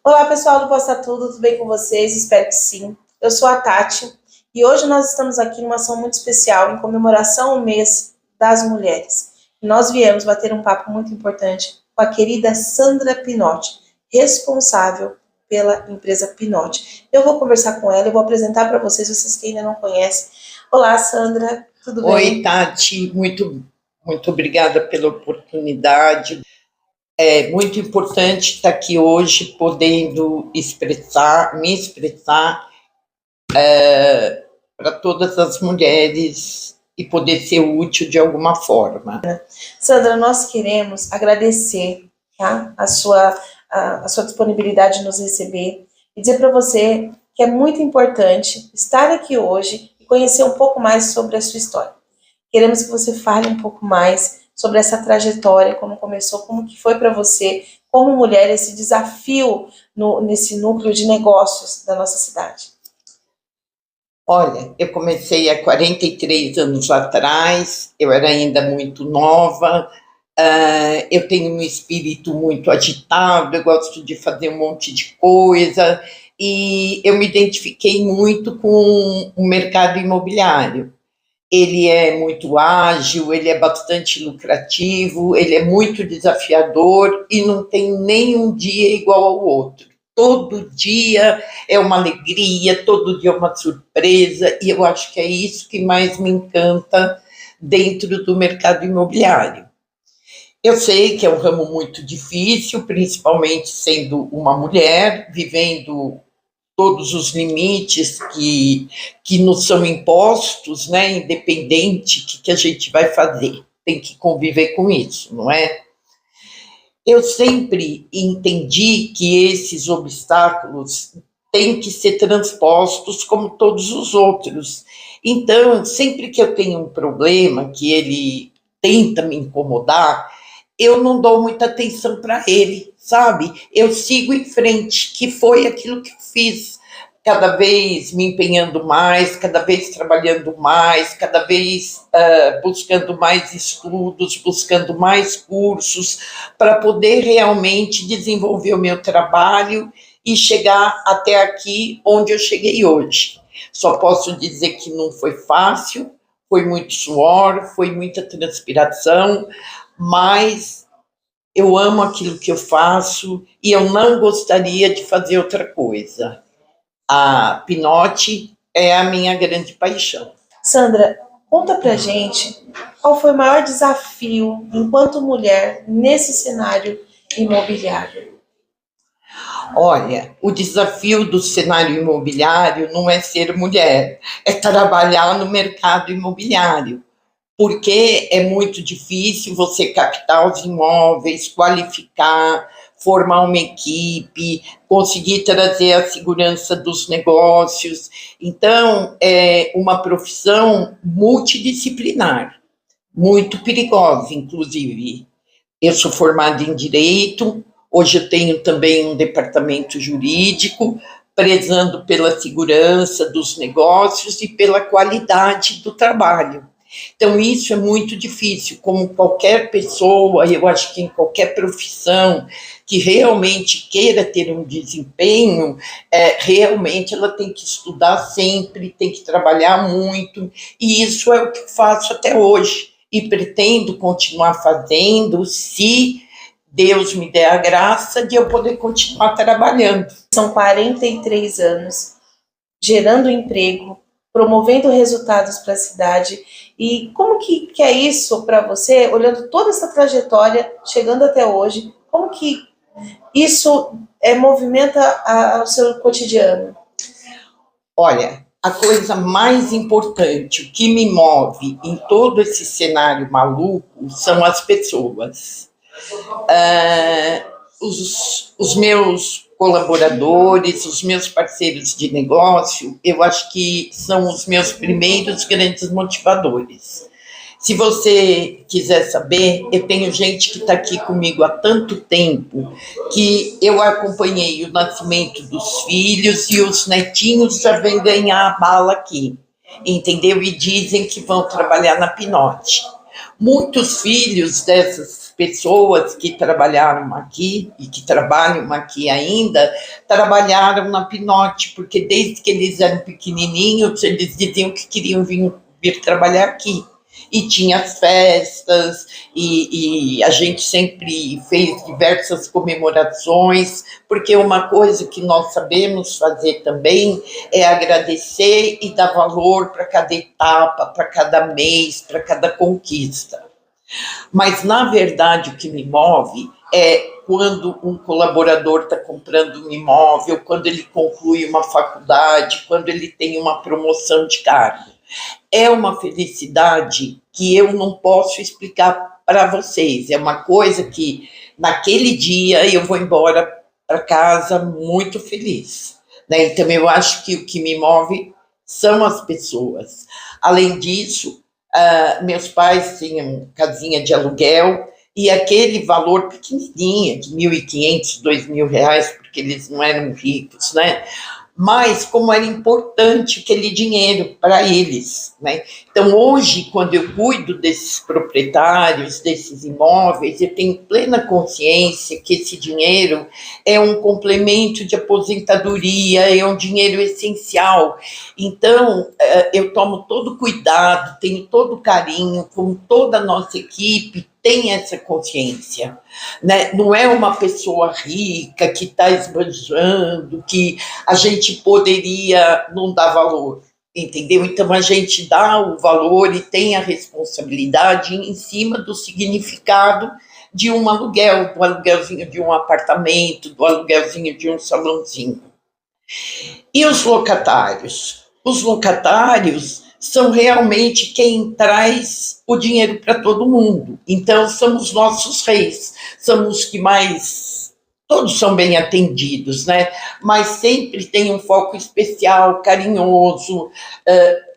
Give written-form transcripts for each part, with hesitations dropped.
Olá, pessoal do Posta Tudo bem com vocês? Espero que sim. Eu sou a Tati e hoje nós estamos aqui numa ação muito especial em comemoração ao mês das mulheres. E nós viemos bater um papo muito importante com a querida Sandra Pinotti, responsável pela empresa Pinotti. Eu vou conversar com ela, eu vou apresentar para vocês que ainda não conhecem. Olá, Sandra, tudo bem? Oi, Tati, muito obrigada pela oportunidade. É muito importante estar aqui hoje podendo me expressar para todas as mulheres e poder ser útil de alguma forma. Sandra, nós queremos agradecer, tá, a sua disponibilidade de nos receber e dizer para você que é muito importante estar aqui hoje e conhecer um pouco mais sobre a sua história. Queremos que você fale um pouco mais sobre essa trajetória, como começou, como que foi para você, como mulher, esse desafio nesse núcleo de negócios da nossa cidade. Olha, eu comecei há 43 anos atrás, eu era ainda muito nova, eu tenho um espírito muito agitado, eu gosto de fazer um monte de coisa, e eu me identifiquei muito com o mercado imobiliário. Ele é muito ágil, ele é bastante lucrativo, ele é muito desafiador e não tem nenhum dia igual ao outro. Todo dia é uma alegria, todo dia é uma surpresa, e eu acho que é isso que mais me encanta dentro do mercado imobiliário. Eu sei que é um ramo muito difícil, principalmente sendo uma mulher, vivendo todos os limites que nos são impostos, né? Independente que a gente vai fazer, tem que conviver com isso, não é? Eu sempre entendi que esses obstáculos têm que ser transpostos como todos os outros. Então, sempre que eu tenho um problema que ele tenta me incomodar, eu não dou muita atenção para ele, sabe? Eu sigo em frente, que foi aquilo que eu fiz, cada vez me empenhando mais, cada vez trabalhando mais, cada vez buscando mais estudos, buscando mais cursos, para poder realmente desenvolver o meu trabalho e chegar até aqui onde eu cheguei hoje. Só posso dizer que não foi fácil, foi muito suor, foi muita transpiração, mas eu amo aquilo que eu faço e eu não gostaria de fazer outra coisa. A Pinotti é a minha grande paixão. Sandra, conta pra gente qual foi o maior desafio enquanto mulher nesse cenário imobiliário. Olha, o desafio do cenário imobiliário não é ser mulher, é trabalhar no mercado imobiliário, porque é muito difícil você captar os imóveis, qualificar, formar uma equipe, conseguir trazer a segurança dos negócios. Então, é uma profissão multidisciplinar, muito perigosa, inclusive. Eu sou formada em Direito, hoje eu tenho também um departamento jurídico, prezando pela segurança dos negócios e pela qualidade do trabalho. Então, isso é muito difícil, como qualquer pessoa, eu acho que em qualquer profissão que realmente queira ter um desempenho, realmente ela tem que estudar sempre, tem que trabalhar muito, e isso é o que eu faço até hoje, e pretendo continuar fazendo, se Deus me der a graça de eu poder continuar trabalhando. São 43 anos, gerando emprego, promovendo resultados para a cidade. E como que é isso para você, olhando toda essa trajetória, chegando até hoje, como que isso movimenta o seu cotidiano? Olha, a coisa mais importante, o que me move em todo esse cenário maluco são as pessoas. Os meus colaboradores, os meus parceiros de negócio, eu acho que são os meus primeiros grandes motivadores. Se você quiser saber, eu tenho gente que está aqui comigo há tanto tempo que eu acompanhei o nascimento dos filhos e os netinhos já vêm ganhar a bala aqui, entendeu? E dizem que vão trabalhar na Pinotti. Muitos filhos dessas pessoas que trabalharam aqui e que trabalham aqui ainda, trabalharam na Pinote, porque desde que eles eram pequenininhos, eles diziam que queriam vir trabalhar aqui. E tinha festas, e a gente sempre fez diversas comemorações, porque uma coisa que nós sabemos fazer também é agradecer e dar valor para cada etapa, para cada mês, para cada conquista. Mas, na verdade, o que me move é quando um colaborador está comprando um imóvel, quando ele conclui uma faculdade, quando ele tem uma promoção de cargo. É uma felicidade que eu não posso explicar para vocês. É uma coisa que, naquele dia, eu vou embora para casa muito feliz, né? Então, eu acho que o que me move são as pessoas. Além disso, meus pais tinham casinha de aluguel e aquele valor pequenininho, de R$ 1.500, R$ 2.000, porque eles não eram ricos, né? Mas como era importante aquele dinheiro para eles, né? Então, hoje, quando eu cuido desses proprietários, desses imóveis, eu tenho plena consciência que esse dinheiro é um complemento de aposentadoria, é um dinheiro essencial. Então, eu tomo todo cuidado, tenho todo carinho, como toda a nossa equipe tem essa consciência, né? Não é uma pessoa rica que está esbanjando, que a gente poderia não dar valor, entendeu? Então, a gente dá o valor e tem a responsabilidade em cima do significado de um aluguel, do aluguelzinho de um apartamento, do aluguelzinho de um salãozinho. E os locatários? Os locatários são realmente quem traz o dinheiro para todo mundo. Então, são os nossos reis, são os que mais... Todos são bem atendidos, né? Mas sempre tem um foco especial, carinhoso,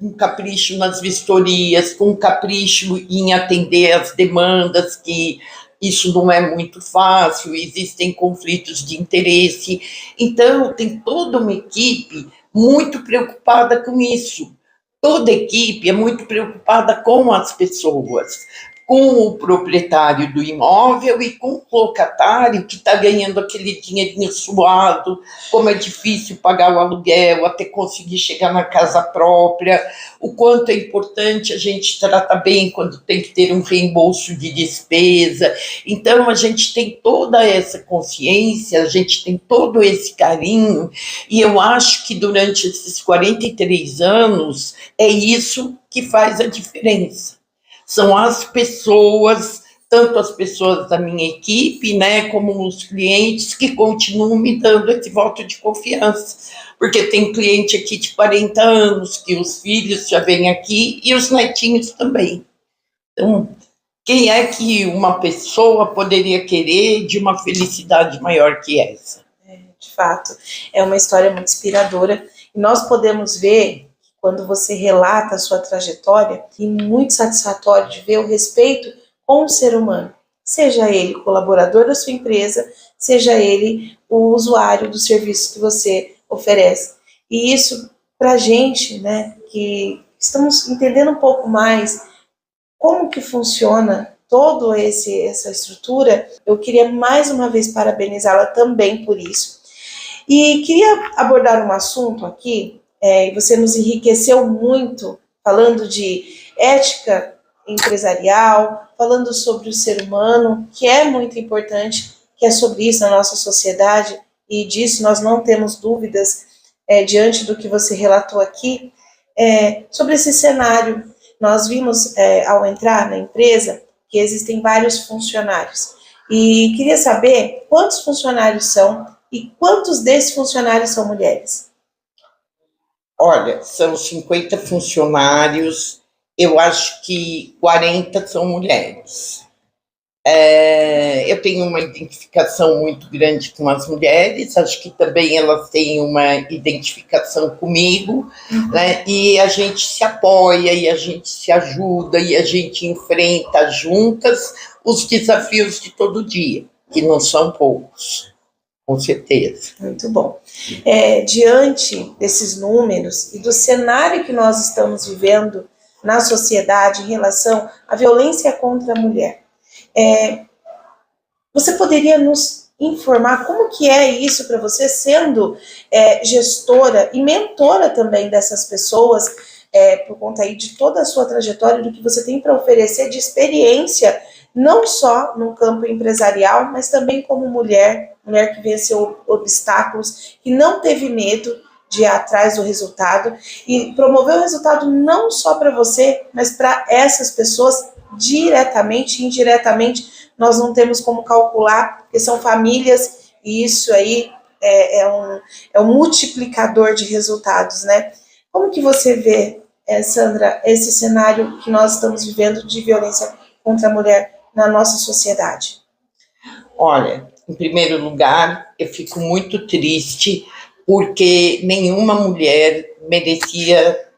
um capricho nas vistorias, com um capricho em atender as demandas, que isso não é muito fácil, existem conflitos de interesse. Então, tem toda uma equipe muito preocupada com isso. Toda equipe é muito preocupada com as pessoas, com o proprietário do imóvel e com o locatário que está ganhando aquele dinheirinho suado, como é difícil pagar o aluguel, até conseguir chegar na casa própria, o quanto é importante a gente tratar bem quando tem que ter um reembolso de despesa. Então, a gente tem toda essa consciência, a gente tem todo esse carinho, e eu acho que durante esses 43 anos é isso que faz a diferença. São as pessoas, tanto as pessoas da minha equipe, né, como os clientes que continuam me dando esse voto de confiança. Porque tem cliente aqui de 40 anos, que os filhos já vêm aqui e os netinhos também. Então, quem é que uma pessoa poderia querer de uma felicidade maior que essa? De fato, é uma história muito inspiradora. E nós podemos ver, quando você relata a sua trajetória, e muito satisfatório de ver o respeito com o ser humano, seja ele colaborador da sua empresa, seja ele o usuário do serviço que você oferece. E isso, para a gente, né, que estamos entendendo um pouco mais como que funciona toda essa estrutura, eu queria mais uma vez parabenizá-la também por isso. E queria abordar um assunto aqui, você nos enriqueceu muito falando de ética empresarial, falando sobre o ser humano, que é muito importante, que é sobre isso na nossa sociedade, e disso nós não temos dúvidas diante do que você relatou aqui, sobre esse cenário. Nós vimos, ao entrar na empresa, que existem vários funcionários, e queria saber quantos funcionários são e quantos desses funcionários são mulheres. Olha, são 50 funcionários, eu acho que 40 são mulheres. Eu tenho uma identificação muito grande com as mulheres, acho que também elas têm uma identificação comigo, né? E a gente se apoia, e a gente se ajuda, e a gente enfrenta juntas os desafios de todo dia, que não são poucos. Com certeza. Muito bom. Diante desses números e do cenário que nós estamos vivendo na sociedade em relação à violência contra a mulher, Você poderia nos informar como que é isso para você, sendo gestora e mentora também dessas pessoas, por conta aí de toda a sua trajetória, do que você tem para oferecer de experiência, não só no campo empresarial, mas também como mulher que venceu obstáculos, que não teve medo de ir atrás do resultado e promover o resultado não só para você, mas para essas pessoas diretamente e indiretamente. Nós não temos como calcular, porque são famílias e isso aí é um multiplicador de resultados, né? Como que você vê, Sandra, esse cenário que nós estamos vivendo de violência contra a mulher na nossa sociedade? Olha, em primeiro lugar, eu fico muito triste porque nenhuma mulher merecia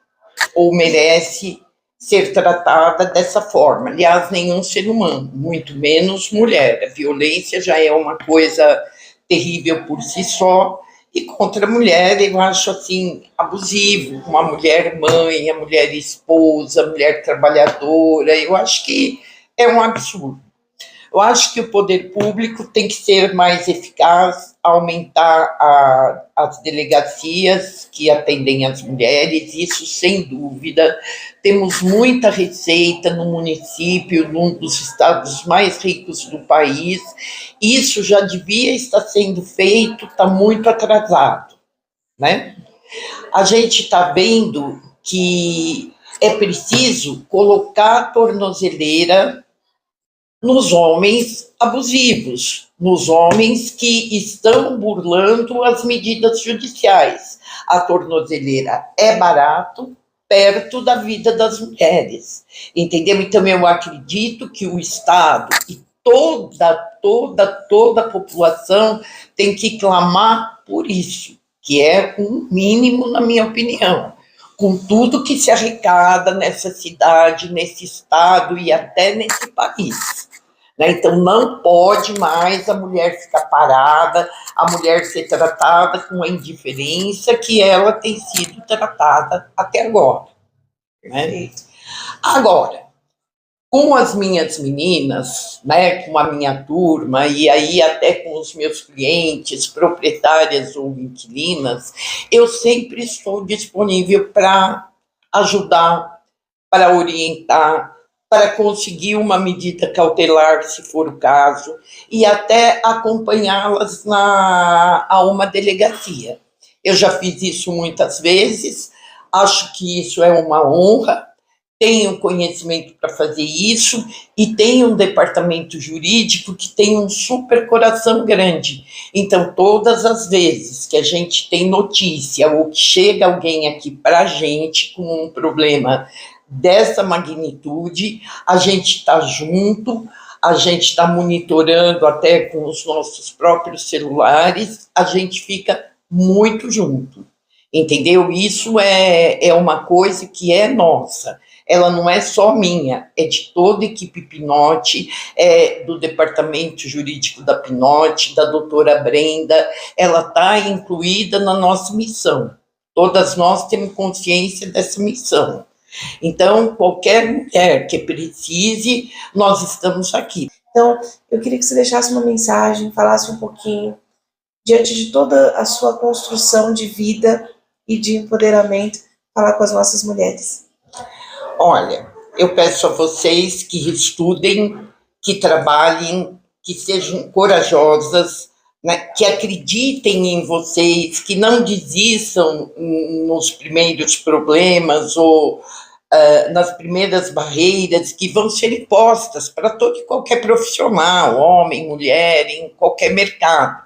ou merece ser tratada dessa forma. Aliás, nenhum ser humano, muito menos mulher. A violência já é uma coisa terrível por si só, e contra a mulher eu acho assim abusivo. Uma mulher mãe, a mulher esposa, a mulher trabalhadora, eu acho que é um absurdo. Eu acho que o poder público tem que ser mais eficaz, aumentar as delegacias que atendem as mulheres, isso sem dúvida. Temos muita receita no município, num dos estados mais ricos do país. Isso já devia estar sendo feito, está muito atrasado, né? A gente está vendo que é preciso colocar a tornozeleira nos homens abusivos, nos homens que estão burlando as medidas judiciais. A tornozeleira é barato perto da vida das mulheres, entendeu? Então eu acredito que o Estado e toda a população tem que clamar por isso, que é um mínimo, na minha opinião, com tudo que se arrecada nessa cidade, nesse estado e até nesse país. Então, não pode mais a mulher ficar parada, a mulher ser tratada com a indiferença que ela tem sido tratada até agora. Né? Agora, com as minhas meninas, né, com a minha turma, e aí até com os meus clientes, proprietárias ou inquilinas, eu sempre estou disponível para ajudar, para orientar, para conseguir uma medida cautelar, se for o caso, e até acompanhá-las a uma delegacia. Eu já fiz isso muitas vezes, acho que isso é uma honra, tenho conhecimento para fazer isso e tenho um departamento jurídico que tem um super coração grande. Então, todas as vezes que a gente tem notícia ou que chega alguém aqui para a gente com um problema dessa magnitude, a gente está junto, a gente está monitorando até com os nossos próprios celulares, a gente fica muito junto, entendeu? Isso é uma coisa que é nossa, ela não é só minha, é de toda a equipe Pinote, é do departamento jurídico da Pinote, da doutora Brenda, ela está incluída na nossa missão, todas nós temos consciência dessa missão. Então, qualquer mulher que precise, nós estamos aqui. Então, eu queria que você deixasse uma mensagem, falasse um pouquinho, diante de toda a sua construção de vida e de empoderamento, falar com as nossas mulheres. Olha, eu peço a vocês que estudem, que trabalhem, que sejam corajosas, né, que acreditem em vocês, que não desistam nos primeiros problemas ou nas primeiras barreiras que vão ser impostas para todo e qualquer profissional, homem, mulher, em qualquer mercado.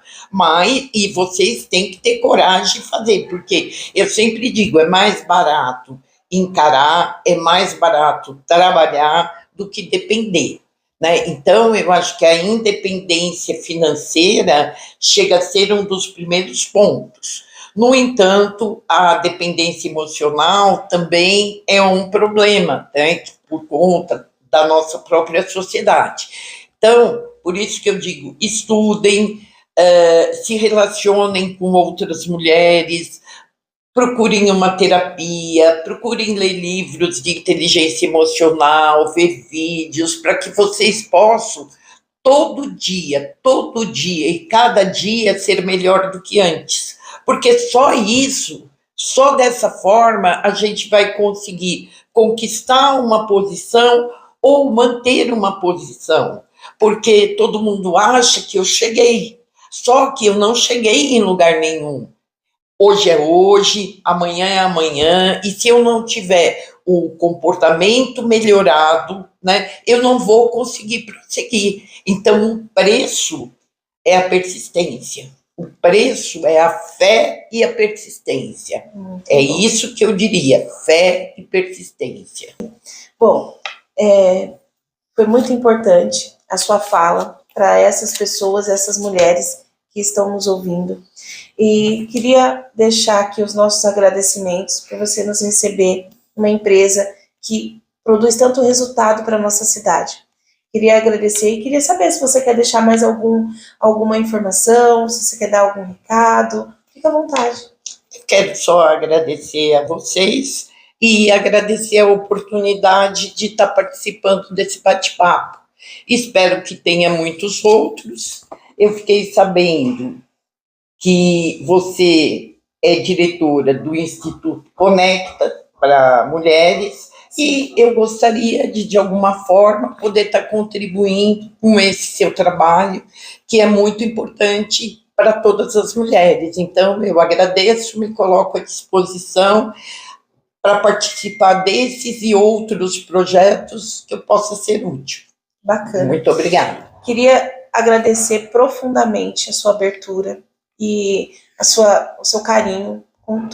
E vocês têm que ter coragem de fazer, porque eu sempre digo, é mais barato encarar, é mais barato trabalhar do que depender. Né? Então, eu acho que a independência financeira chega a ser um dos primeiros pontos. No entanto, a dependência emocional também é um problema, né? Por conta da nossa própria sociedade. Então, por isso que eu digo, estudem, se relacionem com outras mulheres, procurem uma terapia, procurem ler livros de inteligência emocional, ver vídeos, para que vocês possam todo dia, e cada dia ser melhor do que antes. Porque só isso, só dessa forma, a gente vai conseguir conquistar uma posição ou manter uma posição. Porque todo mundo acha que eu cheguei, só que eu não cheguei em lugar nenhum. Hoje é hoje, amanhã é amanhã, e se eu não tiver o comportamento melhorado, né, eu não vou conseguir prosseguir. Então, o preço é a persistência. O preço é a fé e a persistência. É isso que eu diria, fé e persistência. Bom, foi muito importante a sua fala para essas pessoas, essas mulheres que estão nos ouvindo. E queria deixar aqui os nossos agradecimentos por você nos receber, uma empresa que produz tanto resultado para a nossa cidade. Queria agradecer e queria saber se você quer deixar mais alguma informação, se você quer dar algum recado. Fica à vontade. Eu quero só agradecer a vocês e agradecer a oportunidade de estar participando desse bate-papo. Espero que tenha muitos outros. Eu fiquei sabendo que você é diretora do Instituto Conecta para Mulheres e eu gostaria de alguma forma, poder estar contribuindo com esse seu trabalho, que é muito importante para todas as mulheres. Então, eu agradeço, me coloco à disposição para participar desses e outros projetos que eu possa ser útil. Bacana. Muito obrigada. Queria agradecer profundamente a sua abertura e o seu carinho com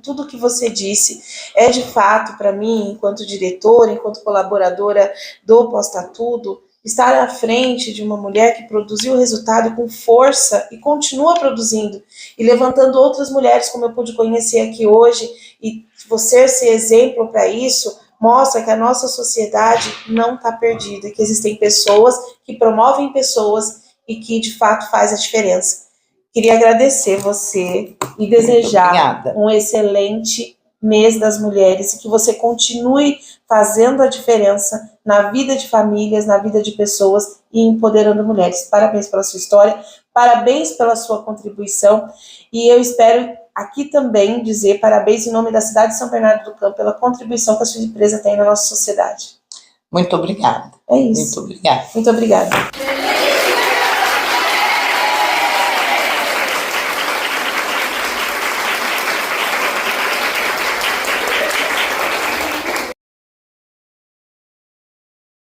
tudo que você disse. É de fato, para mim, enquanto diretora, enquanto colaboradora do Posta Tudo, estar à frente de uma mulher que produziu resultado com força e continua produzindo e levantando outras mulheres, como eu pude conhecer aqui hoje, e você ser exemplo para isso, mostra que a nossa sociedade não está perdida, que existem pessoas que promovem pessoas e que de fato faz a diferença. Queria agradecer você e desejar um excelente mês das mulheres e que você continue fazendo a diferença na vida de famílias, na vida de pessoas e empoderando mulheres. Parabéns pela sua história, parabéns pela sua contribuição e eu espero aqui também dizer parabéns em nome da cidade de São Bernardo do Campo pela contribuição que a sua empresa tem na nossa sociedade. Muito obrigada. É isso. Muito obrigada. Muito obrigada.